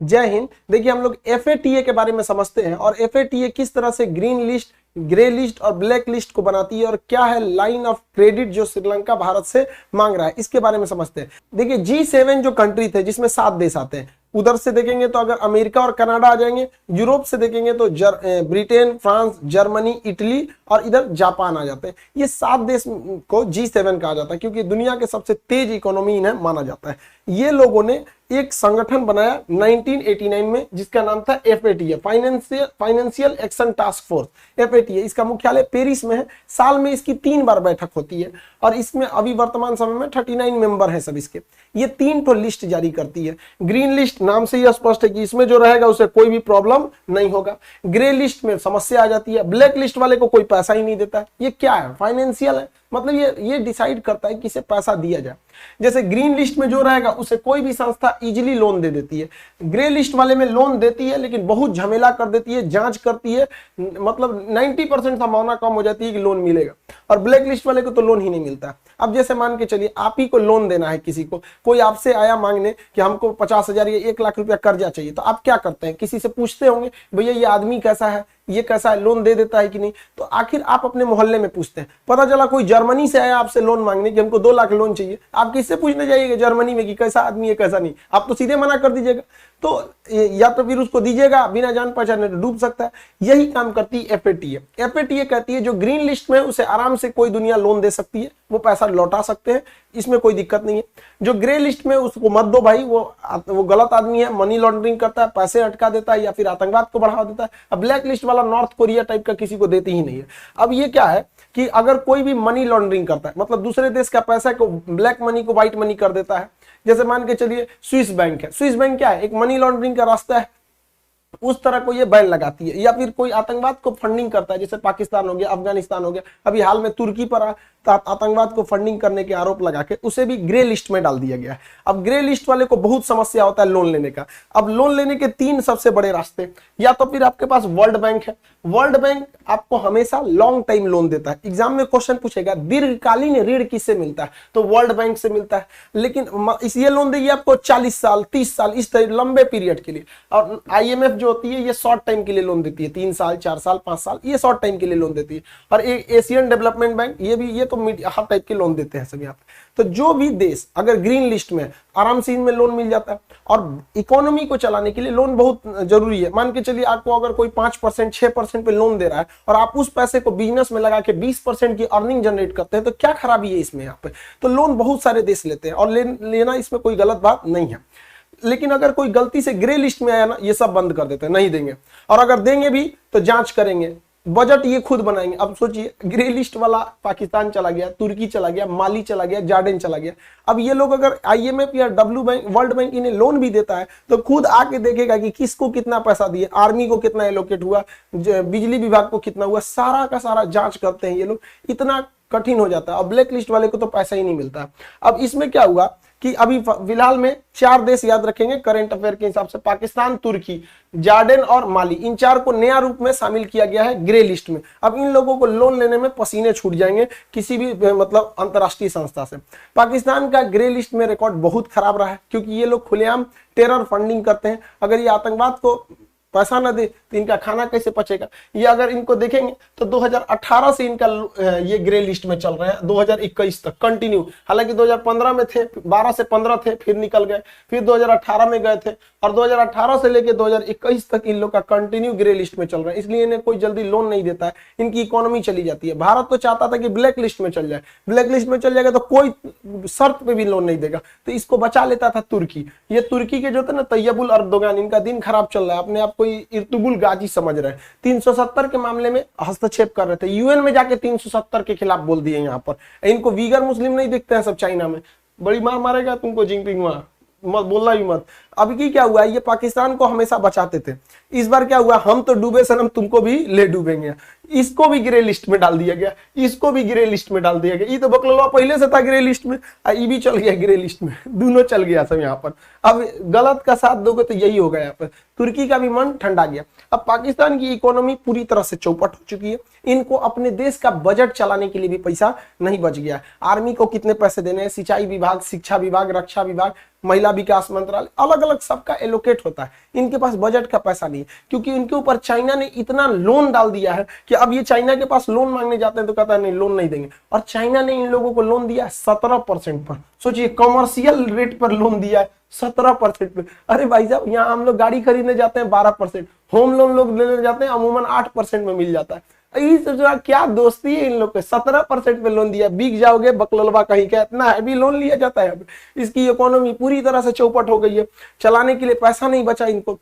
जय हिंद। देखिए हम लोग FATA के बारे में समझते हैं और FATA किस तरह से ग्रीन लिस्ट, ग्रे लिस्ट और ब्लैक लिस्ट को बनाती है और क्या है लाइन ऑफ क्रेडिट जो श्रीलंका भारत से मांग रहा है, इसके बारे में समझते हैं। देखिए G7 जो कंट्री थे जिसमें 7 देश आते हैं, उधर से देखेंगे तो अगर अमेरिका और कनाडा आ जाएंगे, यूरोप से देखेंगे तो ब्रिटेन, फ्रांस, जर्मनी, इटली और इधर जापान आ जाते हैं। ये 7 देश को G7 कहा जाता है क्योंकि दुनिया के सबसे तेज इकोनॉमी इन्हें माना जाता है। ये लोगों ने एक संगठन बनाया 1989 में जिसका नाम था FATA, financial action task force. FATA इसका मुख्यालय पेरिस में है। साल में इसकी 3 बार बैठक होती है और इसमें अभी वर्तमान समय में 39 मेंबर हैं सब इसके। ये 3 तो लिस्ट जारी करती है। ग्रीन लिस्ट नाम से ही स्पष्ट है कि इसमें जो रहेगा उसे कोई भी प्रॉब्लम नहीं होगा। ग्रे लिस्ट में समस्या आ जाती है। ब्लैक लिस्ट वाले को कोई पैसा ही नहीं देता है। ये क्या है? फाइनेंशियल है, मतलब ये डिसाइड करता है कि इसे पैसा दिया जाए। जैसे ग्रीन लिस्ट में जो रहेगा उसे कोई भी संस्था इजीली लोन दे देती है। ग्रे लिस्ट वाले में लोन देती है लेकिन बहुत झमेला कर देती है, जांच करती है, मतलब 90% संभावना कम हो जाती है कि लोन मिलेगा। और ब्लैक लिस्ट वाले को तो लोन ही नहीं मिलता। अब जैसे मान के चलिए आप ही को लोन देना है, किसी को, कोई आपसे आया मांगने कि हमको 50,000 या 1 लाख रुपया कर्जा चाहिए, तो आप क्या करते हैं? किसी से पूछते होंगे भैया ये आदमी कैसा है, ये कैसा है, लोन दे देता है कि नहीं? तो आखिर आप अपने मोहल्ले में पूछते हैं। पता चला कोई जर्मनी से आया आपसे लोन मांगने कि हमको 2 लाख लोन चाहिए, आप किससे पूछने जाइएगा जर्मनी में कि कैसा आदमी है कैसा नहीं? आप तो सीधे मना कर दीजिएगा। तो या तो फिर उसको दीजिएगा, बिना जान पहचाने तो डूब सकता है। यही काम करती है FATA। FATA कहती है जो ग्रीन लिस्ट में उसे आराम से कोई दुनिया लोन दे सकती है, वो पैसा लौटा सकते हैं, इसमें कोई दिक्कत नहीं है। जो ग्रे लिस्ट में उसको मत दो भाई, वो गलत आदमी है, मनी लॉन्ड्रिंग करता है, पैसे अटका देता है या फिर आतंकवाद को बढ़ावा देता है। अब ब्लैक लिस्ट वाला नॉर्थ कोरिया टाइप का किसी को देती ही नहीं है। अब ये क्या है कि अगर कोई भी मनी लॉन्ड्रिंग करता है, मतलब दूसरे देश का पैसा को, ब्लैक मनी को व्हाइट मनी कर देता है, जैसे मान के चलिए स्विस बैंक है। स्विस बैंक क्या है? एक मनी लॉन्ड्रिंग का रास्ता है, उस तरह को ये बैन लगाती है। या फिर कोई आतंकवाद को फंडिंग करता है, जैसे पाकिस्तान हो गया, अफगानिस्तान हो गया, अभी हाल में तुर्की पर आतंकवाद को फंडिंग करने के आरोप लगा के उसे भी ग्रे लिस्ट में डाल दिया गया है। अब ग्रे लिस्ट वाले को बहुत समस्या होता है लोन लेने का। अब लोन लेने के 3 सबसे बड़े रास्ते, या तो फिर आपके पास वर्ल्ड बैंक है। वर्ल्ड बैंक आपको हमेशा लॉन्ग टाइम लोन देता है। एग्जाम में क्वेश्चन पूछेगा दीर्घकालीन ऋण किससे मिलता है, तो वर्ल्ड बैंक से मिलता है। लेकिन ये लोन देगी आपको 40 साल, 30 साल, इस तरह लंबे पीरियड के लिए। और IMF जो होती है ये शॉर्ट टाइम के लिए लोन देती है, 3 साल, 4 साल, 5 साल, ये शॉर्ट टाइम के लिए लोन देती है। और एशियन डेवलपमेंट बैंक ये तो हर टाइप के लोन देते हैं सभी यहाँ पे। तो जो भी देश अगर ग्रीन लिस्ट में, आराम से इनमें लोन मिल जाता है। और इकोनॉमी को चलाने के लिए लोन बहुत जरूरी है। मान के चलिए आपको अगर कोई 5%, 6% पे लोन दे रहा है और आप उस पैसे को बिजनेस में लगा के 20% की अर्निंग जनरेट करते हैं, तो क्या खराबी है इसमें? यहाँ पे तो लोन बहुत सारे देश लेते हैं और लेना इसमें कोई गलत बात नहीं है। लेकिन अगर कोई गलती से ग्रे लिस्ट में आया ना, ये सब बंद कर देते हैं, नहीं देंगे। और अगर देंगे भी तो जांच करेंगे, बजट ये खुद बनाएंगे। अब सोचिए ग्रे लिस्ट वाला पाकिस्तान चला गया, तुर्की चला गया, माली चला गया, जॉर्डन चला गया। अब ये लोग अगर IMF या वर्ल्ड बैंक इन्हें लोन भी देता है तो खुद आके देखेगा कि किसको कितना पैसा दिए, आर्मी को कितना एलोकेट हुआ, बिजली विभाग को कितना हुआ, सारा का सारा जांच करते हैं ये लोग। इतना कठिन हो जाता है। अब ब्लैक लिस्ट वाले को तो पैसा ही नहीं मिलता। अब इसमें क्या हुआ कि अभी फिलहाल में 4 देश याद रखेंगे करंट अफेयर के हिसाब से, पाकिस्तान, तुर्की, जॉर्डन और माली, इन 4 को नया रूप में शामिल किया गया है ग्रे लिस्ट में। अब इन लोगों को लोन लेने में पसीने छूट जाएंगे किसी भी मतलब अंतरराष्ट्रीय संस्था से। पाकिस्तान का ग्रे लिस्ट में रिकॉर्ड बहुत खराब रहा है क्योंकि ये लोग खुलेआम टेरर फंडिंग करते हैं। अगर ये आतंकवाद को पैसा ना दे तो इनका खाना कैसे पचेगा? ये अगर इनको देखेंगे तो 2018 से इनका ये ग्रे लिस्ट में चल रहे हैं, 2021 तक कंटिन्यू। हालांकि 2015 में थे, 12 से 15 थे, फिर निकल गए, फिर 2018 में गए थे और 2018 से लेके 2021 तक इन लोग का कंटिन्यू ग्रे लिस्ट में चल रहा है। इसलिए इन्हें कोई जल्दी लोन नहीं देता है, इनकी इकोनॉमी चली जाती है। भारत तो चाहता था कि ब्लैक लिस्ट में चल जाए, ब्लैक लिस्ट में चल जाएगा तो कोई शर्त पे भी लोन नहीं देगा, तो इसको बचा लेता था तुर्की। ये तुर्की के जो थे ना तैयबुल अर्दोगान, इनका दिन खराब चल रहा है, अपने आप को इर्तुगुल गाजी समझ रहे हैं। 370 के मामले में हस्तक्षेप कर रहे थे, UN में जाके 370 के खिलाफ बोल दिए। यहाँ पर इनको वीगर मुस्लिम नहीं दिखते हैं सब, चाइना में बड़ी मार मारेगा तुमको जिनपिंग, वहां मत बोलना ही मत। अभी की क्या हुआ, ये पाकिस्तान को हमेशा बचाते थे, इस बार क्या हुआ, हम तो डूबे सनम तुमको भी ले डूबेंगे। इसको भी ग्रे लिस्ट में डाल दिया गया, इसको भी ग्रे लिस्ट में डाल दिया गया। ये तो बकलवा पहले से था ग्रे लिस्ट में, ये भी चल गया ग्रे लिस्ट में, दोनों चल गया सब यहाँ पर। अब गलत का साथ दोगे तो यही होगा यहाँ पर। तुर्की का भी मन ठंडा गया। अब पाकिस्तान की इकोनॉमी पूरी तरह से चौपट हो चुकी है। इनको अपने देश का बजट चलाने के लिए भी पैसा नहीं बच गया। आर्मी को कितने पैसे देने हैं, सिंचाई विभाग, शिक्षा विभाग, रक्षा विभाग, महिला विकास मंत्रालय, अलग अलग सबका एलोकेट होता है। इनके पास बजट का पैसा नहीं है, क्योंकि इनके ऊपर चाइना ने इतना लोन डाल दिया है कि अब ये चाइना के पास लोन मांगने जाते हैं तो कहता है नहीं लोन नहीं देंगे। और चाइना ने इन लोगों को लोन दिया 17% पर। सोचिए, कमर्शियल रेट पर लोन दिया है 17% पे। अरे भाई साहब, यहाँ हम लोग गाड़ी खरीदने जाते हैं 12%, होम लोन लोग लेने जाते हैं अमूमन 8% में मिल जाता है। क्या दोस्ती है इन लोग के, 17% पे लोन दिया, बिक जाओगे बकलवा कहीं का, इतना हैवी लोन लिया जाता है। इसकी इकोनॉमी पूरी तरह से चौपट हो गई है, चलाने के लिए पैसा नहीं बचा इनको।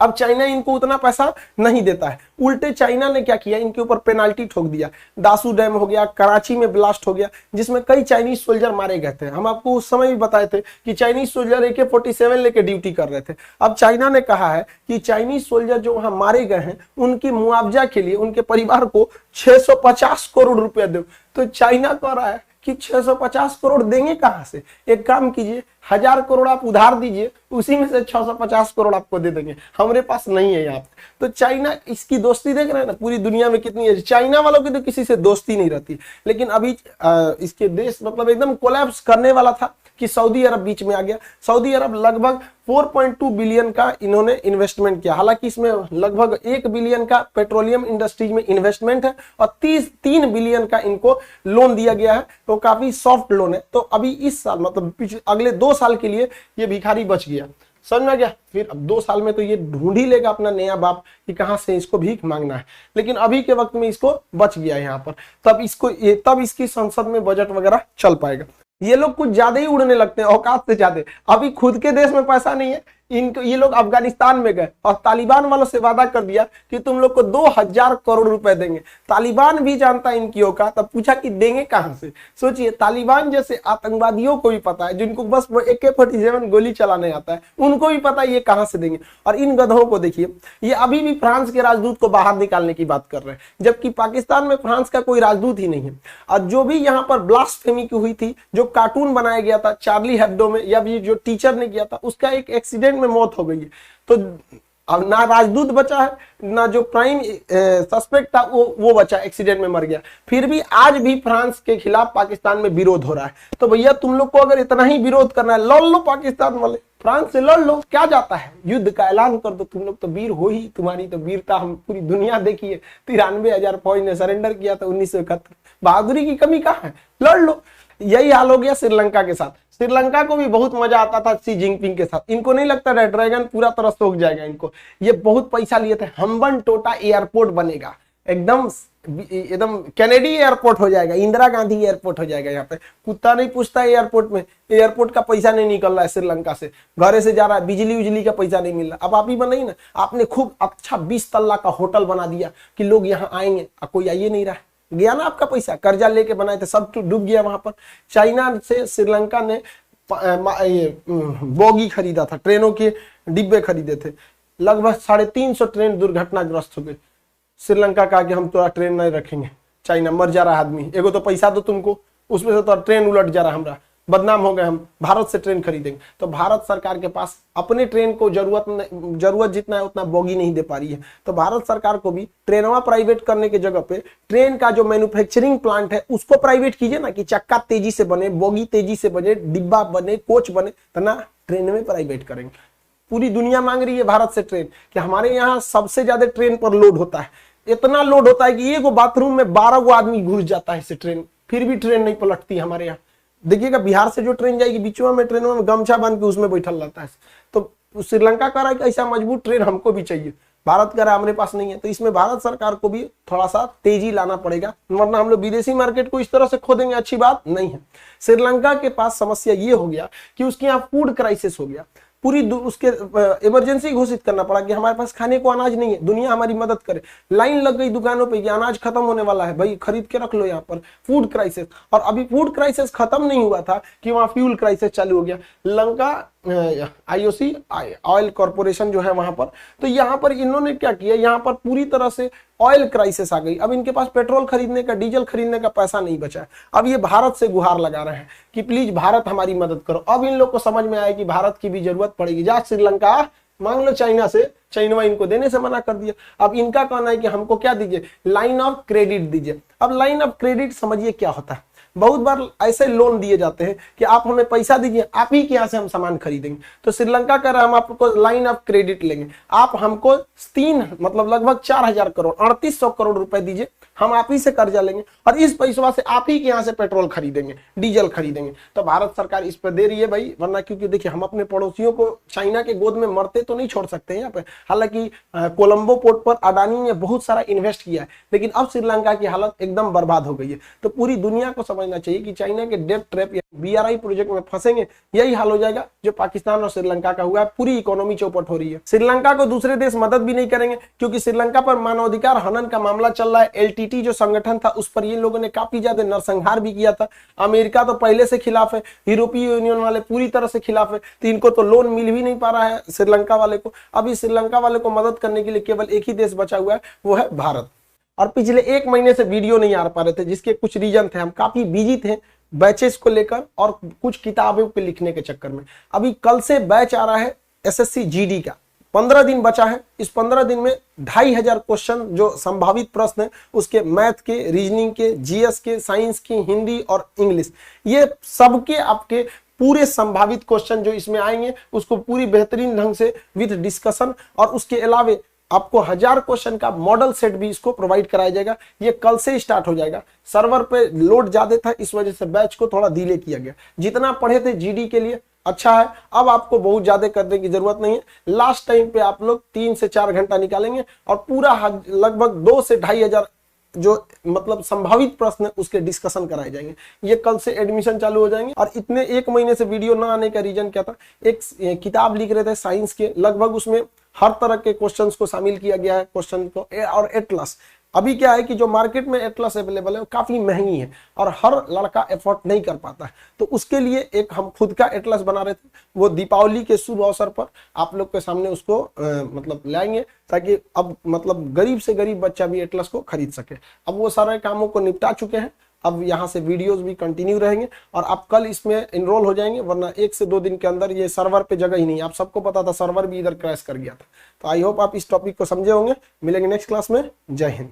अब चाइना इनको उतना पैसा नहीं देता है। उल्टे चाइना ने क्या किया, इनके ऊपर पेनाल्टी ठोक दिया। दासू डैम हो गया, कराची में ब्लास्ट हो गया, जिसमें कई चाइनीज सोल्जर मारे गए थे। हम आपको उस समय भी बताए थे कि चाइनीज सोल्जर AK-47 लेके ड्यूटी कर रहे थे। अब चाइना ने कहा है कि चाइनीज सोल्जर जो वहां मारे गए हैं उनकी मुआवजा के लिए उनके परिवार को 650 करोड़ रुपया दो। तो चाइना कह रहा है कि 650 करोड़ देंगे कहां से? एक काम कीजिए, 1000 करोड़ आप उधार दीजिए, उसी में से 650 करोड़ आपको दे देंगे, हमारे पास नहीं है यहाँ पे। तो चाइना, इसकी दोस्ती देख रहे हैं ना पूरी दुनिया में कितनी है। चाइना वालों की तो किसी से दोस्ती नहीं रहती, लेकिन अभी इसके देश मतलब एकदम कोलैप्स करने वाला था कि सऊदी अरब बीच में आ गया। सऊदी अरब लगभग 4.2 बिलियन का इन्होंने इन्वेस्टमेंट किया। हालांकि इसमें लगभग 1 बिलियन का पेट्रोलियम इंडस्ट्रीज में इन्वेस्टमेंट है और 3 बिलियन का इनको लोन दिया गया है। तो काफी सॉफ्ट लोन है। तो अभी इस साल मतलब अगले 2 साल के लिए ये भिखारी बच गया, समझ में गया। फिर अब 2 साल में तो ये ढूंढ ही लेगा अपना नया बाप कि कहां से इसको भीख मांगना है, लेकिन अभी के वक्त में इसको बच गया यहाँ पर। तब इसकी संसद में बजट वगैरह चल पाएगा। ये लोग कुछ ज्यादा ही उड़ने लगते हैं, औकात से ज्यादा। अभी खुद के देश में पैसा नहीं है इनको, ये लोग अफगानिस्तान में गए और तालिबान वालों से वादा कर दिया कि तुम लोग को 2000 करोड़ रुपए देंगे। तालिबान भी जानता है इनकी औकात। तब पूछा कि देंगे कहां से? सोचिए, तालिबान जैसे आतंकवादियों को भी पता है, जिनको बस AK-47 गोली चलाने आता है, उनको भी पता है ये कहां से देंगे। और इन गधों को देखिए, ये अभी भी फ्रांस के राजदूत को बाहर निकालने की बात कर रहे हैं, जबकि पाकिस्तान में फ्रांस का कोई राजदूत ही नहीं है। और जो भी यहाँ पर ब्लास्फेमी की हुई थी, जो कार्टून बनाया गया था चार्ली हेब्डो में, या जो टीचर ने किया था, उसका एक एक्सीडेंट में मौत हो गई है। तो अब ना राजदूत बचा है, ना जो प्राइम सस्पेक्ट था वो बचा, एक्सीडेंट में मर गया। फिर भी आज भी फ्रांस के खिलाफ पाकिस्तान में विरोध हो रहा है। तो भैया तुम लोग को अगर इतना ही विरोध करना है, लड़ लो पाकिस्तान वाले, फ्रांस से लड़ लो, क्या जाता है, युद्ध का ऐलान कर दो। तुम लोग तो वीर हो ही, तुम्हारी तो वीरता हम पूरी दुनिया देखी है। 93,000 फौज ने सरेंडर किया था 1971। बहादुरी की कमी कहाँ है? लड़ लो। यही हाल हो गया श्रीलंका के साथ। श्रीलंका को भी बहुत मजा आता था शी जिनपिंग के साथ। इनको नहीं लगता रेड ड्रैगन पूरा तरह सोख जाएगा इनको। ये बहुत पैसा लिए थे, हम्बन टोटा एयरपोर्ट बनेगा, एकदम कैनेडी एयरपोर्ट हो जाएगा, इंदिरा गांधी एयरपोर्ट हो जाएगा। यहाँ पे कुत्ता नहीं पूछता एयरपोर्ट में, एयरपोर्ट का पैसा नहीं निकल रहा है श्रीलंका से, घरे से जा रहा है, बिजली उजली का पैसा नहीं मिल रहा। अब आप ही बनाई ना, आपने खूब अच्छा 20 तल्ला का होटल बना दिया कि लोग यहाँ आएंगे, कोई आइए नहीं रहा है। गया ना आपका पैसा, कर्जा लेके बनाए थे, सब डूब गया वहां पर। चाइना से श्रीलंका ने बोगी खरीदा था, ट्रेनों के डिब्बे खरीदे थे, लगभग 350 ट्रेन दुर्घटनाग्रस्त हो गए। श्रीलंका कहा कि हम तो ट्रेन नहीं रखेंगे, चाइना मर जा रहा आदमी, एगो तो पैसा दो तुमको, उसमें से तो ट्रेन उलट जा रहा, हमरा बदनाम हो गए, हम भारत से ट्रेन खरीदेंगे। तो भारत सरकार के पास अपने ट्रेन को जरूरत जितना है उतना बोगी नहीं दे पा रही है। तो भारत सरकार को भी ट्रेनवा प्राइवेट करने के जगह पे ट्रेन का जो मैन्युफैक्चरिंग प्लांट है उसको प्राइवेट कीजिए ना, कि चक्का तेजी से बने, बोगी तेजी से बने, डिब्बा बने, कोच बने, तो ना ट्रेन में प्राइवेट करेंगे। पूरी दुनिया मांग रही है भारत से ट्रेन, कि हमारे यहाँ सबसे ज्यादा ट्रेन पर लोड होता है, इतना लोड होता है कि एक बाथरूम में 12 गो आदमी घुस जाता है इससे ट्रेन, फिर भी ट्रेन नहीं पलटती हमारे यहाँ। देखिएगा बिहार से जो ट्रेन जाएगी बीचवा में ट्रेन में गमछा बांध के उसमें बैठल रहता है। तो श्रीलंका कह रहा है कि ऐसा मजबूत ट्रेन हमको भी चाहिए, भारत कह रहा है हमारे पास नहीं है। तो इसमें भारत सरकार को भी थोड़ा सा तेजी लाना पड़ेगा, वरना हम लोग विदेशी मार्केट को इस तरह से खो देंगे, अच्छी बात नहीं है। श्रीलंका के पास समस्या ये हो गया कि उसके यहाँ फूड क्राइसिस हो गया, पूरी उसके इमरजेंसी घोषित करना पड़ा कि हमारे पास खाने को अनाज नहीं है, दुनिया हमारी मदद करे। लाइन लग गई दुकानों पे कि अनाज खत्म होने वाला है, भाई खरीद के रख लो यहाँ पर। फूड क्राइसिस, और अभी फूड क्राइसिस खत्म नहीं हुआ था कि वहां फ्यूल क्राइसिस चालू हो गया। आईओसी ऑयल कॉर्पोरेशन जो है वहां पर। तो यहाँ पर इन्होंने क्या किया, यहाँ पर पूरी तरह से ऑयल क्राइसिस आ गई। अब इनके पास पेट्रोल खरीदने का, डीजल खरीदने का पैसा नहीं बचा है। अब ये भारत से गुहार लगा रहे हैं कि प्लीज भारत हमारी मदद करो। अब इन लोग को समझ में आया कि भारत की भी जरूरत पड़ेगी। जा श्रीलंका मांग लो चाइना से, चाइना इनको देने से मना कर दिया। अब इनका कहना है कि हमको क्या दीजिए, लाइन ऑफ क्रेडिट दीजिए। अब लाइन ऑफ क्रेडिट समझिए क्या होता है। बहुत बार ऐसे लोन दिए जाते हैं कि आप हमें पैसा दीजिए, आप ही के यहाँ से हम सामान खरीदेंगे। तो श्रीलंका कह रहा है हम आपको लाइन ऑफ क्रेडिट लेंगे, आप हमको 3 मतलब लगभग 4000 करोड़ 3800 करोड़ रुपए दीजिए, हम आप ही से कर्जा लेंगे और इस पैसों से आप ही के यहाँ से पेट्रोल खरीदेंगे, डीजल खरीदेंगे। तो भारत सरकार इस पर दे रही है भाई, वरना क्योंकि देखिए हम अपने पड़ोसियों को चाइना के गोद में मरते तो नहीं छोड़ सकते हैं यहाँ पे। हालांकि कोलंबो पोर्ट पर अडानी ने बहुत सारा इन्वेस्ट किया है, लेकिन अब श्रीलंका की हालत एकदम बर्बाद हो गई है। तो पूरी दुनिया को समझना चाहिए कि चाइना के डेट ट्रैप या बीआरआई प्रोजेक्ट में फंसेंगे, यही हाल हो जाएगा जो पाकिस्तान और श्रीलंका का हुआ है। पूरी इकोनॉमी चौपट हो रही है। श्रीलंका को दूसरे देश मदद भी नहीं करेंगे क्योंकि श्रीलंका पर मानवाधिकार हनन का मामला चल रहा है। एलटीटी जो संगठन था उस पर ये लोगों ने काफी ज्यादा नरसंहार भी किया था। अमेरिका तो पहले से खिलाफ है, यूरोपीय यूनियन वाले पूरी तरह से खिलाफ है। तो इनको तो लोन मिल भी नहीं पा रहा है श्रीलंका वाले को। अभी श्रीलंका वाले को मदद करने के लिए केवल एक ही देश बचा हुआ है, वो है भारत। और पिछले 1 महीने से वीडियो नहीं आ पा रहे थे, जिसके कुछ रीजन थे। हम काफी बिजी थे बैचेस को लेकर और कुछ किताबों के लिखने के चक्कर में। अभी कल से बैच आ रहा है एसएससी जीडी का, 15 दिन बचा है। इस 15 दिन में 2500 क्वेश्चन जो संभावित प्रश्न है उसके, मैथ के, रीजनिंग के, जीएस के, साइंस की, हिंदी और इंग्लिश, ये सबके आपके पूरे संभावित क्वेश्चन जो इसमें आएंगे उसको पूरी बेहतरीन ढंग से विद डिस्कशन, और उसके अलावे आपको 1000 क्वेश्चन का मॉडल सेट भी इसको प्रोवाइड कराया जाएगा। ये कल से स्टार्ट हो जाएगा। सर्वर पे लोड ज्यादा था, इस वजह से बैच को थोड़ा डिले किया गया। जितना पढ़े थे जीडी के लिए अच्छा है, अब आपको बहुत ज्यादा करने की जरूरत नहीं है। लास्ट टाइम पे आप लोग 3 से 4 घंटा निकालेंगे और पूरा लगभग 2 से 2500 जो मतलब संभावित प्रश्न है उसके डिस्कशन कराए जाएंगे। ये कल से एडमिशन चालू हो जाएंगे। और इतने 1 महीने से वीडियो ना आने का रीजन क्या था, एक किताब लिख रहे थे साइंस के, लगभग उसमें हर तरह के क्वेश्चंस को शामिल किया गया है क्वेश्चन को। और एटलस, अभी क्या है कि जो मार्केट में एटलस अवेलेबल है वो काफी महंगी है और हर लड़का एफोर्ड नहीं कर पाता है। तो उसके लिए एक हम खुद का एटलस बना रहे थे, वो दीपावली के शुभ अवसर पर आप लोग के सामने उसको मतलब लाएंगे, ताकि अब मतलब गरीब से गरीब बच्चा भी एटलस को खरीद सके। अब वो सारे कामों को निपटा चुके हैं, अब यहाँ से वीडियोस भी कंटिन्यू रहेंगे और आप कल इसमें एनरोल हो जाएंगे, वरना 1 से 2 दिन के अंदर ये सर्वर पे जगह ही नहीं। आप सबको पता था सर्वर भी इधर क्रैश कर गया था। तो आई होप आप इस टॉपिक को समझे होंगे। मिलेंगे नेक्स्ट क्लास में। जय हिंद।